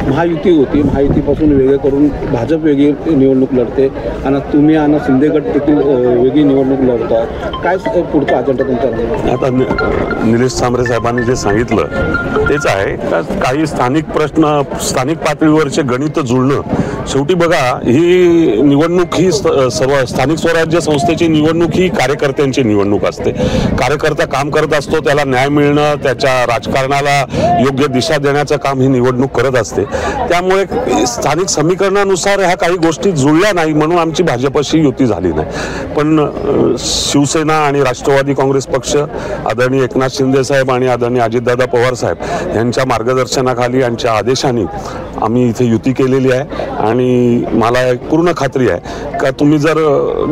महायुती होती, महायुतीपासून वेगळे करून भाजप वेगळी निवडणूक लढते आणि तुम्ही आणि शिंदे गट देखील वेगळी निवडणूक लढताय. काय पुढचा अजेंडा तुमचा? आता निलेश सांबरे साहेबांनी जे सांगितलं तेच आहे का काही स्थानिक प्रश्न, स्थानिक पातळीवरचे गणित जुळणं. शेवटी बघा, ही निवडणूक ही सर्व स्थानिक स्वराज्य संस्थेची निवडणूक ही कार्यकर्त्यांची निवडणूक असते. कार्यकर्ता काम करत असतो, त्याला न्याय मिळणं, त्याच्या राजकारणाला योग्य दिशा देण्याचं काम ही निवडणूक करत असते. त्यामुळे स्थानिक समीकरणानुसार ह्या काही गोष्टी जुळल्या नाही म्हणून आमची भाजपशी युती झाली नाही. पण शिवसेना आणि राष्ट्रवादी काँग्रेस पक्ष, आदरणीय एकनाथ शिंदे साहेब आणि आदरणीय अजितदादा पवार साहेब यांच्या मार्गदर्शनाखाली, यांच्या आदेशाने आम्ही इथे युती केलेली आहे. आणि मला एक पूर्ण खात्री आहे का तुम्ही जर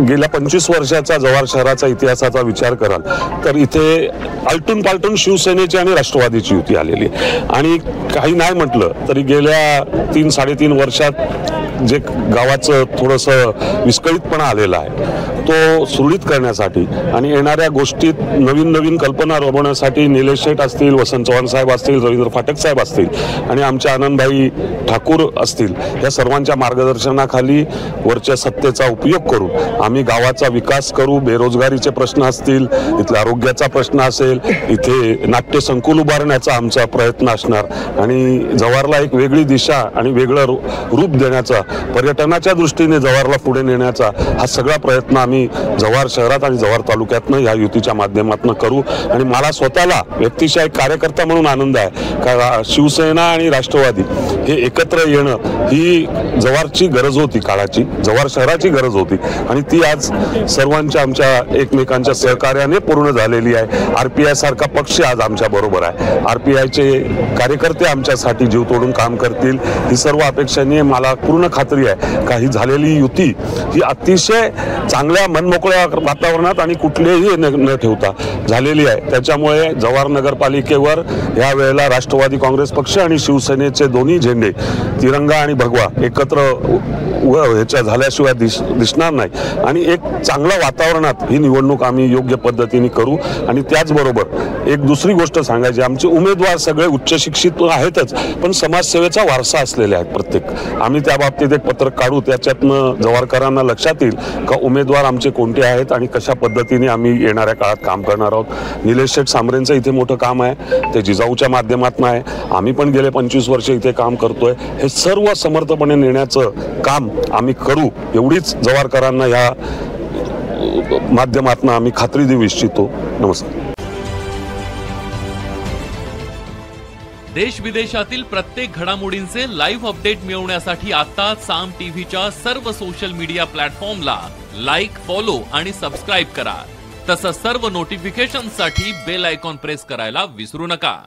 गेल्या 25 वर्षाचा जव्हार शहराचा इतिहासाचा विचार कराल तर इथे आलटून पालटून शिवसेनेची आणि राष्ट्रवादीची युती आलेली. आणि काही नाही म्हटलं तरी गेल्या 3-3.5 वर्षात जे गावाचं थोडंसं विस्कळीतपणा आलेला आहे तो सुरळीत करण्यासाठी आणि येणाऱ्या गोष्टीत नवीन नवीन कल्पना राबवण्यासाठी निलेश शेठ असतील, वसंत चव्हाण साहेब असतील, रवींद्र फाटक साहेब असतील आणि आमच्या आनंदभाई ठाकूर असतील, या सर्वांच्या मार्गदर्शनाखाली वरच्या सत्तेचा उपयोग करून आम्ही गावाचा विकास करू. बेरोजगारीचे प्रश्न असतील, इथल्या आरोग्याचा प्रश्न असेल, इथे नाट्य संकुल उभारण्याचा आमचा प्रयत्न असणार आणि जव्हारला एक वेगळी दिशा आणि वेगळं रूप देण्याचा, पर्यटनाच्या दृष्टीने जव्हारला पुढे नेण्याचा हा सगळा प्रयत्न आम्ही जव्हार शहरात आणि जव्हार तालुक्यातनं या युतीच्या माध्यमातून करू. आणि मला स्वतःला व्यक्तिशः एक कार्यकर्ता म्हणून आनंद आहे का शिवसेना आणि राष्ट्रवादी हे एकत्र येणं ही जव्हारची गरज होती, काळाची जव्हार शहराची गरज होती आणि ती आज सर्वांच्या आमच्या एकमेकांच्या सहकार्याने पूर्ण झालेली आहे. RPI सारखा पक्ष आज आमच्या बरोबर आहे. RPIचे कार्यकर्ते आमच्यासाठी जीव तोडून काम करतील ही सर्व अपेक्षाने मला पूर्ण खात्री आहे का ही झालेली युती ही अतिशय चांगल्या मनमोकळ्या वातावरणात आणि कुठलेही न ठेवता झालेली आहे. त्याच्यामुळे जव्हार नगरपालिकेवर या वेळेला राष्ट्रवादी काँग्रेस पक्ष आणि शिवसेनेचे दोन्ही झेंडे, तिरंगा आणि भगवा, एकत्र ह्याच्या झाल्याशिवाय दिसणार नाही आणि एक चांगल्या वातावरणात ही निवडणूक आम्ही योग्य पद्धतीने करू. आणि त्याचबरोबर एक दुसरी गोष्ट सांगायची, आमचे उमेदवार सगळे उच्च शिक्षित आहेतच पण समाजसेवेचा वारसा असलेले आहेत प्रत्येक. आम्ही त्या बाबतीत एक पत्रक काढू, त्याच्यातनं जव्हारकरांना लक्षात येईल का उमेदवार आमचे कोणते आहेत आणि कशा पद्धतीने आम्ही येणाऱ्या काळात काम करणार आहोत. निलेश शेठ सांबरेंचं इथे मोठं काम आहे, ते जिजाऊच्या माध्यमातून आहे. आम्ही पण गेले 25 वर्ष इथे काम करतोय. हे सर्व समर्थपणे नेण्याचं काम आम्ही करू एवढीच जव्हारकरांना या माध्यमातून आम्ही खात्री देऊ इच्छितो. नमस्कार. देश विदेशातील प्रत्येक घडामोडींचे लाईव्ह अपडेट मिळवण्यासाठी आता साम टीव्हीच्या सर्व सोशल मीडिया प्लॅटफॉर्मला लाईक, फॉलो आणि सबस्क्राईब करा. तसंच सर्व नोटिफिकेशनसाठी बेल आयकॉन प्रेस करायला विसरू नका.